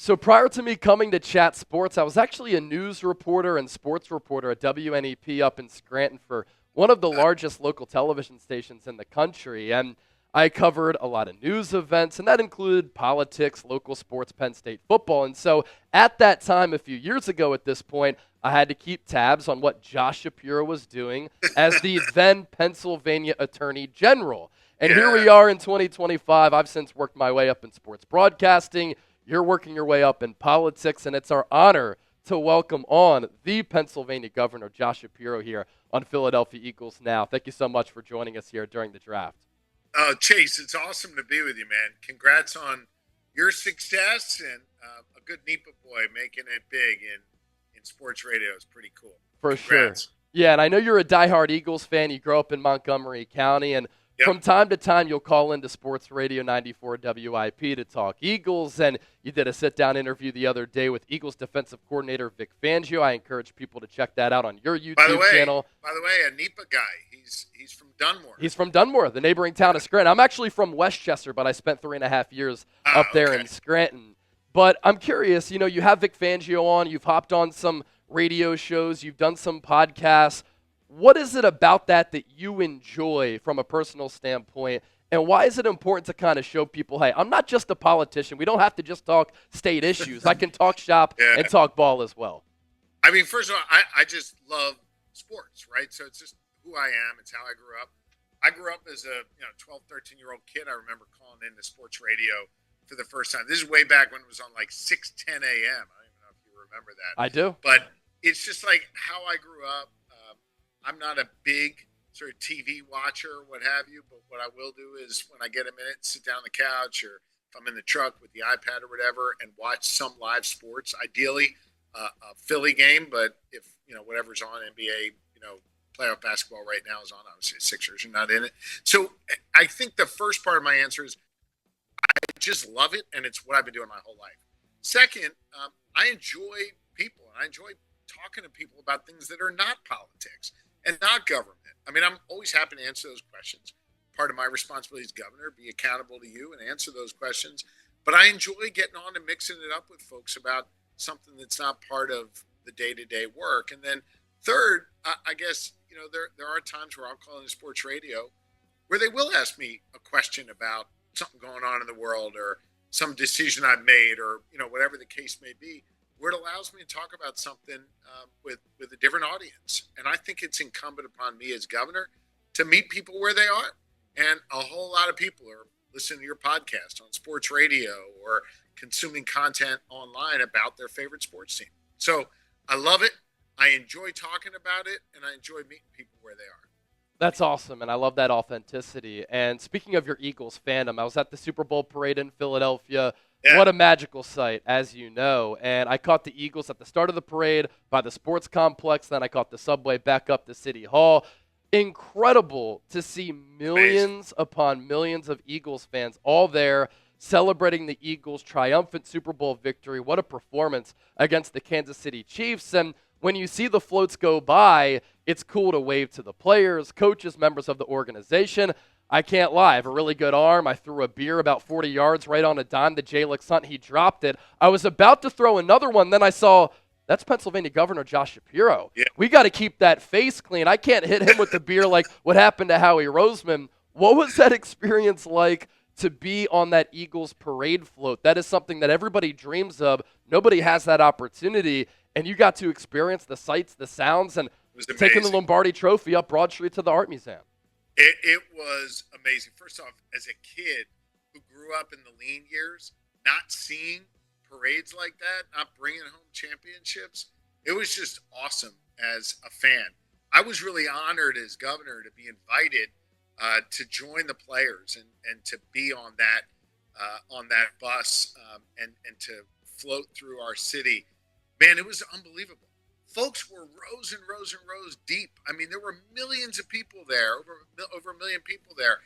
So prior to me coming to Chat Sports, I was actually a news reporter and sports reporter at WNEP up in Scranton for one of the largest local television stations in the country. And I covered a lot of news events, and that included politics, local sports, Penn State football. And so at that time, a few years ago at this point, I had to keep tabs on what Josh Shapiro was doing as the then Pennsylvania Attorney General. And here Yeah. we are in 2025. I've since worked my way up in sports broadcasting. You're working your way up in politics, and it's our honor to welcome on the Pennsylvania Governor, Josh Shapiro, here on Philadelphia Eagles Now. Thank you so much for joining us here during the draft. Chase, it's awesome to be with you, man. Congrats on your success and a good NEPA boy making it big in sports radio is pretty cool. For sure. Congrats. Yeah, and I know you're a diehard Eagles fan. You grew up in Montgomery County, and Yep. from time to time, you'll call into Sports Radio 94 WIP to talk Eagles, and you did a sit-down interview the other day with Eagles defensive coordinator Vic Fangio. I encourage people to check that out on your YouTube channel. By the way, a NEPA guy. He's from Dunmore. He's from Dunmore, the neighboring town of Scranton. I'm actually from Westchester, but I spent 3.5 years up there Okay. in Scranton. But I'm curious, you have Vic Fangio on, you've hopped on some radio shows, you've done some podcasts. What is it about that you enjoy from a personal standpoint, and why is it important to kind of show people, hey, I'm not just a politician. We don't have to just talk state issues. I can talk shop Yeah. and talk ball as well. I mean, first of all, I just love sports, right? So it's just who I am. It's how I grew up. I grew up as a 12, 13-year-old kid. I remember calling into sports radio for the first time. This is way back when it was on like 6:10 a.m. I don't even know if you remember that. I do. But it's just like how I grew up. I'm not a big sort of TV watcher or what have you, but what I will do is when I get a minute, sit down on the couch or if I'm in the truck with the iPad or whatever and watch some live sports, ideally a Philly game, but if, whatever's on NBA, playoff basketball right now is on, obviously the Sixers are not in it. So I think the first part of my answer is I just love it, and it's what I've been doing my whole life. Second, I enjoy people, and I enjoy talking to people about things that are not politics and not government. I mean, I'm always happy to answer those questions. Part of my responsibility as governor, be accountable to you and answer those questions. But I enjoy getting on and mixing it up with folks about something that's not part of the day-to-day work. And then third, I guess, there are times where I'll call into sports radio where they will ask me a question about something going on in the world or some decision I've made or, whatever the case may be, where it allows me to talk about something with a different audience. And I think it's incumbent upon me as governor to meet people where they are. And a whole lot of people are listening to your podcast on sports radio or consuming content online about their favorite sports team. So I love it. I enjoy talking about it, and I enjoy meeting people where they are. That's awesome, and I love that authenticity. And speaking of your Eagles fandom, I was at the Super Bowl parade in Philadelphia. Yeah. What a magical sight, as you know. And I caught the Eagles at the start of the parade by the sports complex. Then I caught the subway back up to City Hall. Incredible to see millions upon millions of Eagles fans all there celebrating the Eagles' triumphant Super Bowl victory. What a performance against the Kansas City Chiefs. And when you see the floats go by, it's cool to wave to the players, coaches, members of the organization. I can't lie. I have a really good arm. I threw a beer about 40 yards right on a dime to Jalix Hunt. He dropped it. I was about to throw another one. Then I saw that's Pennsylvania Governor Josh Shapiro. Yeah. We got to keep that face clean. I can't hit him with the beer like what happened to Howie Roseman. What was that experience like to be on that Eagles parade float? That is something that everybody dreams of. Nobody has that opportunity. And you got to experience the sights, the sounds, and taking the Lombardi Trophy up Broad Street to the Art Museum. It was amazing. First off, as a kid who grew up in the lean years, not seeing parades like that, not bringing home championships, it was just awesome as a fan. I was really honored as governor to be invited to join the players and to be on that bus and to float through our city. Man, it was unbelievable. Folks were rows and rows and rows deep. I mean, there were millions of people there, over a million people there.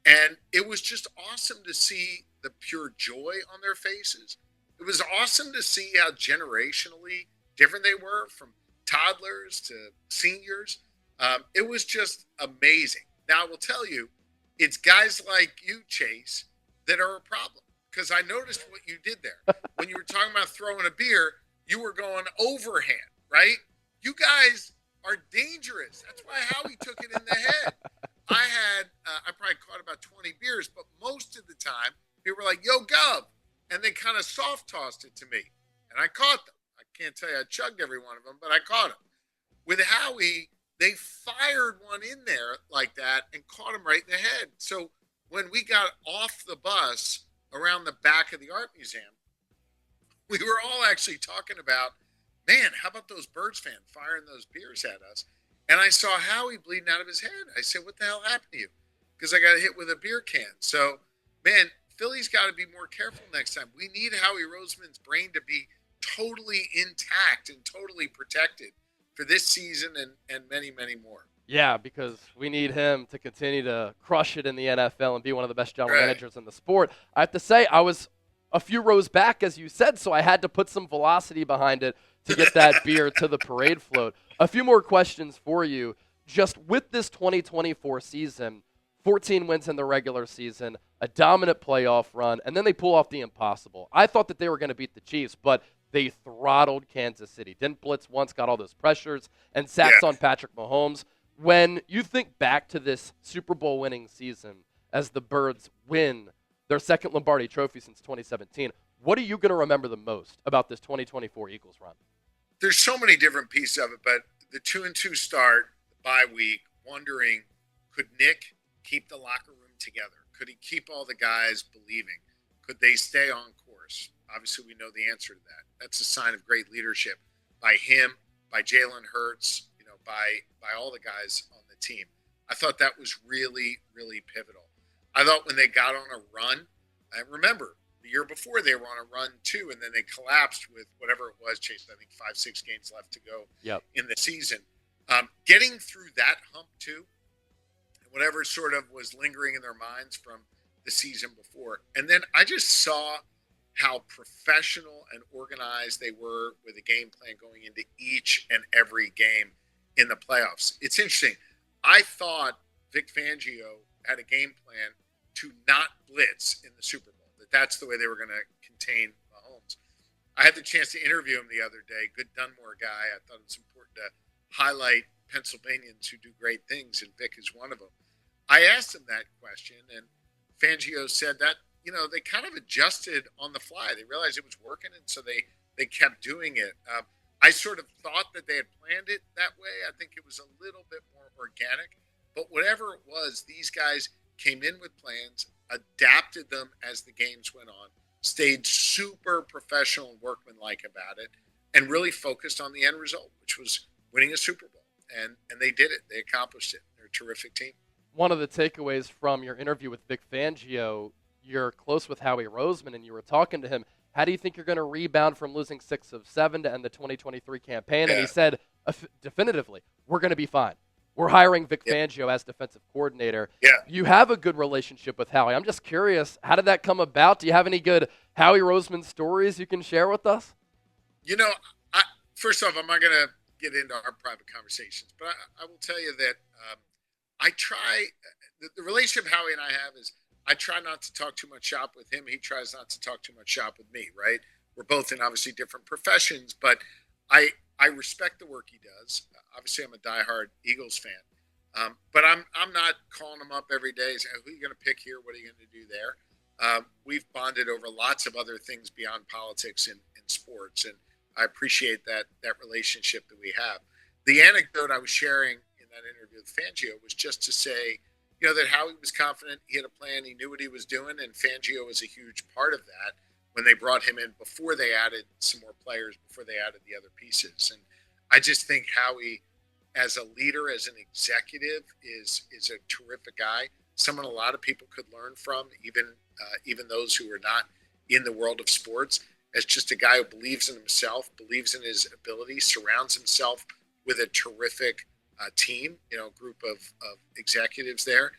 And it was just awesome to see the pure joy on their faces. It was awesome to see how generationally different they were, from toddlers to seniors. It was just amazing. Now, I will tell you, it's guys like you, Chase, that are a problem. because I noticed what you did there. When you were talking about throwing a beer, you were going overhand, right? You guys are dangerous. That's why Howie took it in the head. I probably caught about 20 beers, but most of the time, people were like, yo, Gov. And they kind of soft tossed it to me. And I caught them. I can't tell you I chugged every one of them, but I caught them. With Howie, they fired one in there like that and caught him right in the head. So when we got off the bus around the back of the art museum, we were all actually talking about, man, how about those Birds fans firing those beers at us? And I saw Howie bleeding out of his head. I said, what the hell happened to you? Because I got hit with a beer can. So, man, Philly's got to be more careful next time. We need Howie Roseman's brain to be totally intact and totally protected for this season and many, many more. Yeah, because we need him to continue to crush it in the NFL and be one of the best general managers in the sport. I have to say, I was a few rows back, as you said, so I had to put some velocity behind it to get that beer to the parade float. A few more questions for you. Just with this 2024 season, 14 wins in the regular season, a dominant playoff run, and then they pull off the impossible. I thought that they were going to beat the Chiefs, but they throttled Kansas City. Didn't blitz once, got all those pressures, and sacks on Patrick Mahomes. When you think back to this Super Bowl winning season as the Birds win their second Lombardi trophy since 2017, what are you going to remember the most about this 2024 Eagles run? There's so many different pieces of it, but the 2-2 start, the bye week, wondering, could Nick keep the locker room together? Could he keep all the guys believing? Could they stay on course? Obviously, we know the answer to that. That's a sign of great leadership by him, by Jalen Hurts, by all the guys on the team. I thought that was really, really pivotal. I thought when they got on a run, and remember, the year before they were on a run too, and then they collapsed with whatever it was, Chase, I think 5-6 games left to go in the season. Getting through that hump too, whatever sort of was lingering in their minds from the season before. And then I just saw how professional and organized they were with a game plan going into each and every game in the playoffs. It's interesting. I thought Vic Fangio had a game plan to not blitz in the Super Bowl, that's the way they were going to contain Mahomes. I had the chance to interview him the other day, good Dunmore guy. I thought it was important to highlight Pennsylvanians who do great things, and Vic is one of them. I asked him that question, and Fangio said that, they kind of adjusted on the fly. They realized it was working, and so they kept doing it. I sort of thought that they had planned it that way. I think it was a little bit more organic. But whatever it was, these guys came in with plans, adapted them as the games went on, stayed super professional and workmanlike about it, and really focused on the end result, which was winning a Super Bowl. And they did it. They accomplished it. They're a terrific team. One of the takeaways from your interview with Vic Fangio, you're close with Howie Roseman, and you were talking to him. How do you think you're going to rebound from losing 6 of 7 to end the 2023 campaign? And he said definitively, we're going to be fine. We're hiring Vic Fangio as defensive coordinator. Yeah. You have a good relationship with Howie. I'm just curious, how did that come about? Do you have any good Howie Roseman stories you can share with us? First off, I'm not going to get into our private conversations, but I will tell you that I try – the relationship Howie and I have is I try not to talk too much shop with him. He tries not to talk too much shop with me, right? We're both in obviously different professions, but I respect the work he does. Obviously, I'm a diehard Eagles fan, but I'm not calling him up every day saying, who are you going to pick here? What are you going to do there? We've bonded over lots of other things beyond politics in sports, and I appreciate that relationship that we have. The anecdote I was sharing in that interview with Fangio was just to say, that Howie was confident, he had a plan, he knew what he was doing, and Fangio was a huge part of that when they brought him in before they added some more players, before they added the other pieces. And I just think Howie, as a leader, as an executive, is a terrific guy, someone a lot of people could learn from, even those who are not in the world of sports, as just a guy who believes in himself, believes in his ability, surrounds himself with a terrific team, group of executives there,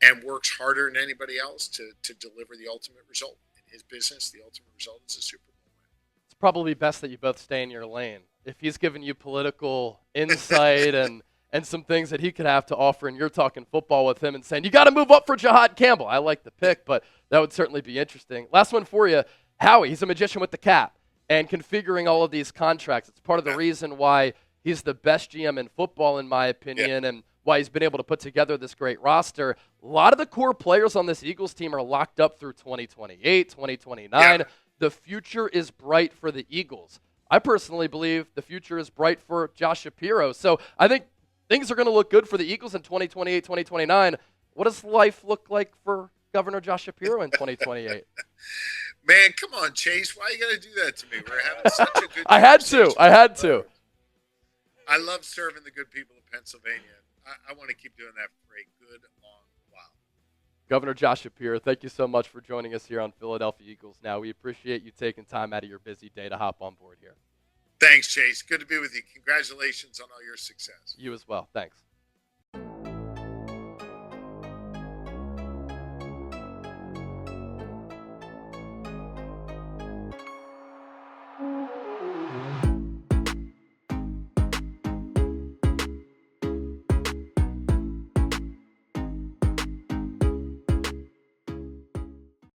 and works harder than anybody else to deliver the ultimate result. In his business, the ultimate result is a Super Bowl win. It's probably best that you both stay in your lane. If he's giving you political insight and and some things that he could have to offer, and you're talking football with him and saying, you got to move up for Jahad Campbell. I like the pick, but that would certainly be interesting. Last one for you, Howie. He's a magician with the cap and configuring all of these contracts. It's part of the reason why he's the best GM in football, in my opinion, and why he's been able to put together this great roster. A lot of the core players on this Eagles team are locked up through 2028, 2029. The future is bright for the Eagles. I personally believe the future is bright for Josh Shapiro. So I think things are going to look good for the Eagles in 2028, 2029. What does life look like for Governor Josh Shapiro in 2028? Man, come on, Chase. Why you got to do that to me? We're having such a good I had to. I love serving the good people of Pennsylvania. I want to keep doing that for a good long while. Governor Josh Shapiro, thank you so much for joining us here on Philadelphia Eagles Now. We appreciate you taking time out of your busy day to hop on board here. Thanks, Chase. Good to be with you. Congratulations on all your success. You as well. Thanks.